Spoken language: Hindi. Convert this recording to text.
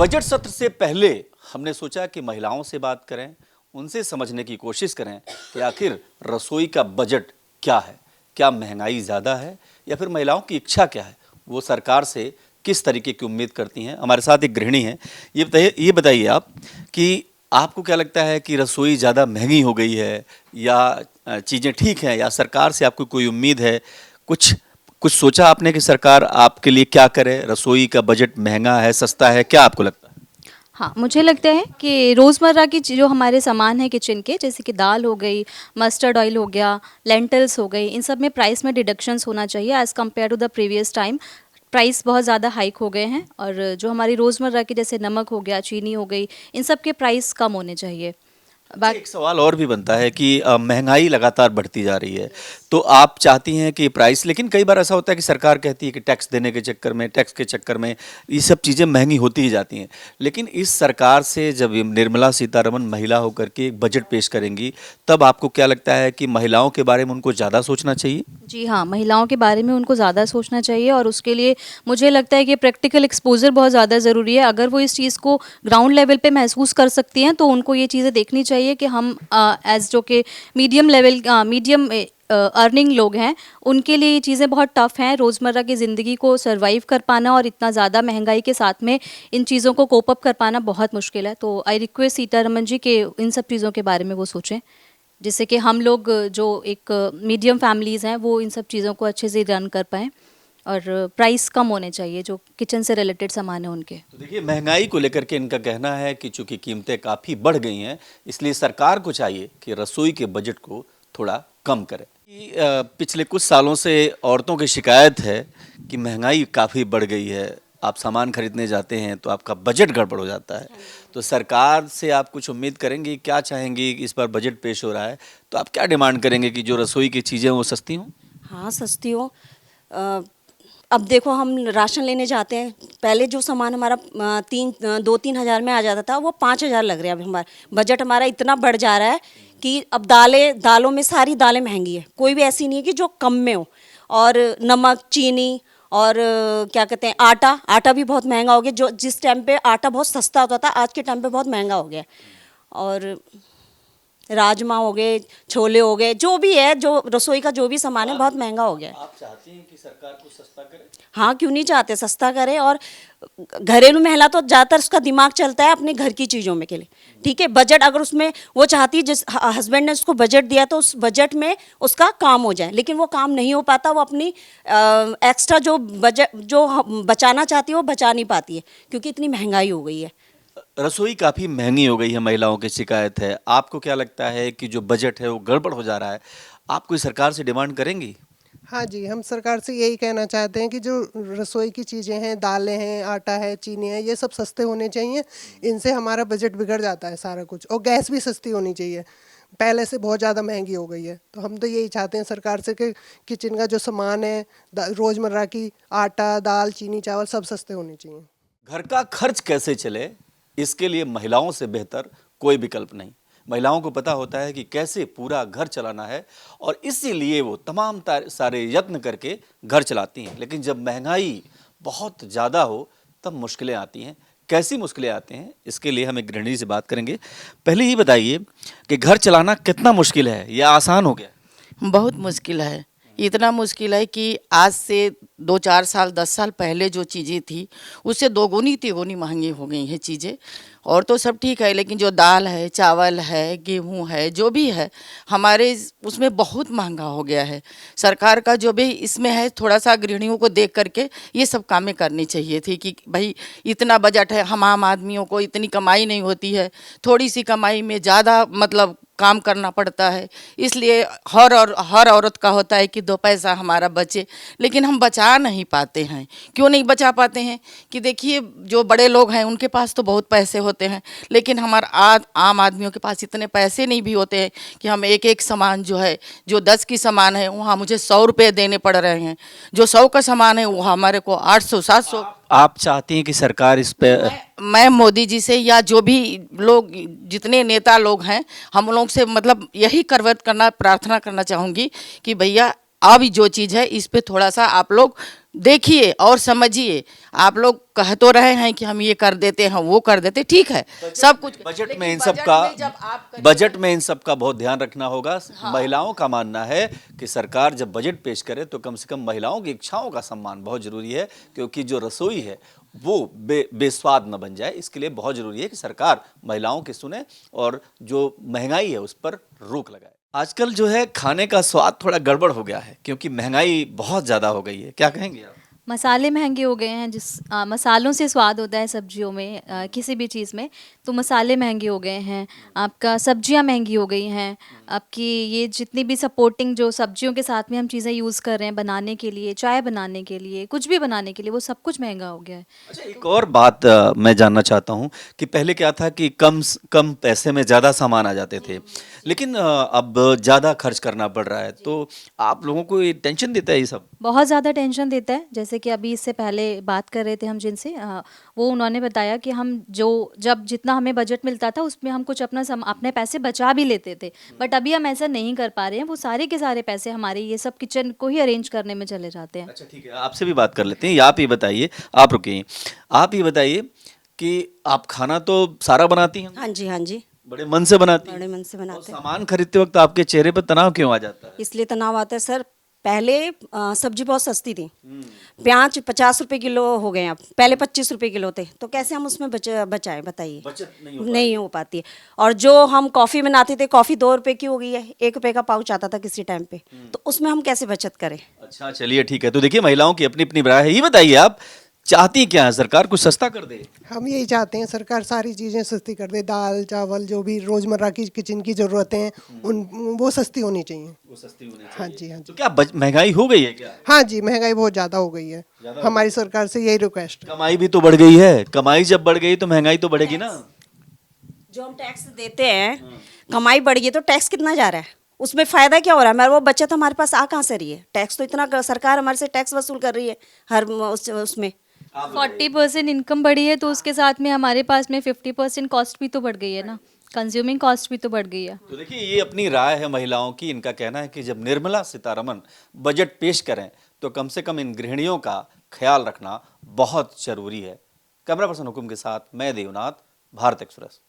बजट सत्र से पहले हमने सोचा कि महिलाओं से बात करें, उनसे समझने की कोशिश करें कि आखिर रसोई का बजट क्या है, क्या महंगाई ज़्यादा है या फिर महिलाओं की इच्छा क्या है, वो सरकार से किस तरीके की उम्मीद करती हैं। हमारे साथ एक गृहिणी हैं। ये बताइए आप कि आपको क्या लगता है कि रसोई ज़्यादा महंगी हो गई है या चीज़ें ठीक हैं, या सरकार से आपको कोई उम्मीद है? कुछ कुछ सोचा आपने कि सरकार आपके लिए क्या करे? रसोई का बजट महंगा है, सस्ता है, क्या आपको लगता है? हाँ, मुझे लगता है कि रोज़मर्रा की जो हमारे सामान हैं किचन के, जैसे कि दाल हो गई, मस्टर्ड ऑयल हो गया, लेंटल्स हो गई, इन सब में प्राइस में डिडक्शंस होना चाहिए as compared to the previous time. Price बहुत ज़्यादा हाइक हो गए हैं और जो हमारी रोज़मर्रा की जैसे नमक हो गया, चीनी हो गई, इन सब के प्राइस कम होने चाहिए। अच्छा, एक सवाल और भी बनता है कि महंगाई लगातार बढ़ती जा रही है, तो आप चाहती हैं कि प्राइस, लेकिन कई बार ऐसा होता है कि सरकार कहती है कि टैक्स देने के चक्कर में, टैक्स के चक्कर में ये सब चीज़ें महंगी होती ही जाती हैं। लेकिन इस सरकार से जब ये निर्मला सीतारमण महिला होकर के एक बजट पेश करेंगी, तब आपको क्या लगता है कि महिलाओं के बारे में उनको ज़्यादा सोचना चाहिए? जी हाँ, महिलाओं के बारे में उनको ज़्यादा सोचना चाहिए और उसके लिए मुझे लगता है कि प्रैक्टिकल एक्सपोज़र बहुत ज़्यादा ज़रूरी है। अगर वो इस चीज़ को ग्राउंड लेवल पे महसूस कर सकती हैं, तो उनको ये चीज़ें देखनी चाहिए कि हम एज़ जो कि मीडियम अर्निंग लोग हैं, उनके लिए ये चीज़ें बहुत टफ़ हैं। रोज़मर्रा की ज़िंदगी को सर्वाइव कर पाना और इतना ज़्यादा महंगाई के साथ में इन चीज़ों को कोप अप कर पाना बहुत मुश्किल है। तो आई रिक्वेस्ट सीतारमण जी कि इन सब चीज़ों के बारे में वो सोचें, जिससे कि हम लोग जो एक मीडियम फैमिलीज़ हैं वो इन सब चीज़ों को अच्छे से रन कर पाएँ और प्राइस कम होने चाहिए जो किचन से रिलेटेड सामान है उनके। तो देखिए, महंगाई को लेकर के इनका कहना है कि चूंकि कीमतें काफ़ी बढ़ गई हैं, इसलिए सरकार को चाहिए कि रसोई के बजट को थोड़ा कम करे। पिछले कुछ सालों से औरतों की शिकायत है कि महंगाई काफ़ी बढ़ गई है। आप सामान खरीदने जाते हैं तो आपका बजट गड़बड़ हो जाता है। तो सरकार से आप कुछ उम्मीद करेंगी, क्या चाहेंगी? इस बार बजट पेश हो रहा है, तो आप क्या डिमांड करेंगे कि जो रसोई की चीज़ें वो सस्ती हों? हाँ, सस्ती हो। अब देखो, हम राशन लेने जाते हैं, पहले जो सामान हमारा 2-3 हज़ार में आ जाता था, वो 5 हज़ार लग रहा है। अब हमारा बजट हमारा इतना बढ़ जा रहा है कि अब दालों में सारी दालें महंगी है, कोई भी ऐसी नहीं है कि जो कम में हो। और नमक, चीनी और क्या कहते हैं, आटा भी बहुत महंगा हो गया। जो जिस टाइम पे आटा बहुत सस्ता होता था, आज के टाइम पे बहुत महंगा हो गया। और राजमा हो गए, छोले हो गए, जो भी है, जो रसोई का जो भी सामान है, बहुत महंगा हो गया है। आप चाहती हैं कि सरकार कुछ सस्ता करे? हाँ, क्यों नहीं चाहते, सस्ता करे। और घरेलू महिला तो ज़्यादातर उसका दिमाग चलता है अपने घर की चीज़ों में के लिए। ठीक है, बजट अगर उसमें वो चाहती है, जिस हस्बैंड ने उसको बजट दिया तो उस बजट में उसका काम हो जाए, लेकिन वो काम नहीं हो पाता। वो अपनी एक्स्ट्रा जो बजट जो बचाना चाहती है वो बचा नहीं पाती है, क्योंकि इतनी महंगाई हो गई है। रसोई काफ़ी महंगी हो गई है, महिलाओं की शिकायत है। आपको क्या लगता है कि जो बजट है वो गड़बड़ हो जा रहा है? आप कोई सरकार से डिमांड करेंगी? हाँ जी, हम सरकार से यही कहना चाहते हैं कि जो रसोई की चीज़ें हैं, दालें हैं, आटा है, चीनी है, ये सब सस्ते होने चाहिए। इनसे हमारा बजट बिगड़ जाता है सारा कुछ। और गैस भी सस्ती होनी चाहिए, पहले से बहुत ज़्यादा महंगी हो गई है। तो हम तो यही चाहते हैं सरकार से कि किचन का जो सामान है, रोज़मर्रा की आटा, दाल, चीनी, चावल सब सस्ते होने चाहिए। घर का खर्च कैसे चले, इसके लिए महिलाओं से बेहतर कोई विकल्प नहीं। महिलाओं को पता होता है कि कैसे पूरा घर चलाना है और इसीलिए वो तमाम सारे यत्न करके घर चलाती हैं। लेकिन जब महंगाई बहुत ज़्यादा हो तब मुश्किलें आती हैं। कैसी मुश्किलें आती हैं, इसके लिए हम एक गृहिणी से बात करेंगे। पहले ही बताइए कि घर चलाना कितना मुश्किल है या आसान हो गया? बहुत मुश्किल है। इतना मुश्किल है कि आज से 2-4 साल 10 साल पहले जो चीज़ें थी उससे दोगुनी तिगुनी महंगी हो गई हैं चीज़ें। और तो सब ठीक है, लेकिन जो दाल है, चावल है, गेहूं है, जो भी है हमारे उसमें बहुत महंगा हो गया है। सरकार का जो भी इसमें है, थोड़ा सा गृहिणियों को देख करके ये सब कामें करनी चाहिए थी कि भाई इतना बजट है, हम आम आदमियों को इतनी कमाई नहीं होती है, थोड़ी सी कमाई में ज़्यादा मतलब काम करना पड़ता है। इसलिए हर औरत का होता है कि 2 पैसा हमारा बचे, लेकिन हम बचा नहीं पाते हैं। क्यों नहीं बचा पाते हैं कि देखिए, जो बड़े लोग हैं उनके पास तो बहुत पैसे होते हैं, लेकिन हमारा आम आदमियों के पास इतने पैसे नहीं भी होते हैं कि हम एक सामान जो है, जो 10 की सामान है वहाँ मुझे 100 रुपये देने पड़ रहे हैं, जो 100 का सामान है वो हमारे को 800-700। आप चाहती हैं कि सरकार इस पे मैं मोदी जी से या जो भी लोग, जितने नेता लोग हैं, हम लोग से मतलब यही प्रार्थना करना चाहूँगी कि भैया अब जो चीज़ है इस पे थोड़ा सा आप लोग देखिए और समझिए। आप लोग कह तो रहे हैं कि हम ये कर देते हैं, वो कर देते, ठीक है, सब कुछ बजट लेकिन में इन बजट सबका में जब आप करिए- बजट में इन सबका बहुत ध्यान रखना होगा। महिलाओं का मानना है कि सरकार जब बजट पेश करे तो कम से कम महिलाओं की इच्छाओं का सम्मान बहुत जरूरी है, क्योंकि जो रसोई है वो बेस्वाद न बन जाए। इसके लिए बहुत जरूरी है कि सरकार महिलाओं की सुने और जो महंगाई है उस पर रोक लगाए। आजकल जो है खाने का स्वाद थोड़ा गड़बड़ हो गया है, क्योंकि महंगाई बहुत ज्यादा हो गई है। क्या कहेंगे आप? मसाले महंगे हो गए हैं, मसालों से स्वाद होता है सब्जियों में, किसी भी चीज़ में, तो मसाले महंगे हो गए हैं। आपका सब्जियां महंगी हो गई हैं। आपकी ये जितनी भी सपोर्टिंग जो सब्जियों के साथ में हम चीज़ें यूज़ कर रहे हैं बनाने के लिए, चाय बनाने के लिए, कुछ भी बनाने के लिए, वो सब कुछ महंगा हो गया है। अच्छा, एक और बात मैं जानना चाहता हूँ कि पहले क्या था कि कम पैसे में ज़्यादा सामान आ जाते थे, लेकिन अब ज़्यादा खर्च करना पड़ रहा है, तो आप लोगों को ये टेंशन देता है ये सब? बहुत ज़्यादा टेंशन देता है। जैसे कि अभी इससे पहले बात कर रहे थे हम जिनसे, वो उन्होंने बताया कि हम जब जितना हमें बजट मिलता था उसमें हम कुछ अपने पैसे बचा भी लेते थे, बट अभी हम ऐसा नहीं कर पा रहे हैं। वो सारे के सारे पैसे हमारे ये सब किचन को ही अरेंज करने में चले जाते हैं। अच्छा ठीक है, आपसे भी बात कर लेते हैं। आप ये बताइए, आप रुकिए, आप ये बताइए कि आप खाना तो सारा बनाती हैं, हाँ जी, हाँ जी, बड़े मन से बनाती हैं, बड़े मन से और बनाते हैं। सामान खरीदते वक्त आपके चेहरे पर तनाव क्यों आ जाता है? इसलिए तनाव आता है सर। पहले सब्जी बहुत सस्ती थी, प्याज 50 रुपए किलो हो गए, अब पहले 25 रुपए किलो थे, तो कैसे हम उसमें बचाएं बताइए। बचत नहीं हो पाती है। और जो हम कॉफ़ी बनाते थे, कॉफ़ी 2 रुपए की हो गई है, 1 रुपए का पाउच आता था किसी टाइम पे, तो उसमें हम कैसे बचत करें। अच्छा चलिए ठीक है, तो देखिए महिलाओं की अपनी अपनी राय है। ये बताइए आप चाहती क्या है, सरकार कुछ सस्ता कर दे? हम यही चाहते हैं सरकार सारी चीज़ें सस्ती कर दे, दाल चावल जो भी रोज़मर्रा की किचन की ज़रूरतें हैं उन वो सस्ती होनी चाहिए। वो सस्ती होनी चाहिए। हाँ जी, हाँ तो जी। क्या महंगाई हो गई है क्या? हाँ जी, महंगाई बहुत ज़्यादा हो गई है। हमारी सरकार से यही रिक्वेस्ट है। कमाई भी तो बढ़ गई है, कमाई जब बढ़ गई तो महंगाई तो बढ़ेगी ना। जो हम टैक्स देते हैं, कमाई बढ़ गई तो टैक्स कितना जा रहा है, उसमें फ़ायदा क्या हो रहा है हमारा। वो बचत हमारे पास आ कहाँ से रही है। टैक्स तो इतना सरकार हमारे से टैक्स वसूल कर रही है हर उसमें। 40% इनकम बढ़ी है तो उसके साथ में हमारे पास में 50% कॉस्ट भी तो बढ़ गई है ना, कंज्यूमिंग कॉस्ट भी तो बढ़ गई है। तो देखिए ये अपनी राय है महिलाओं की। इनका कहना है कि जब निर्मला सीतारमण बजट पेश करें तो कम से कम इन गृहिणियों का ख्याल रखना बहुत जरूरी है। कैमरा पर्सन हुकुम के साथ मैं देवनाथ, भारत एक्सप्रेस।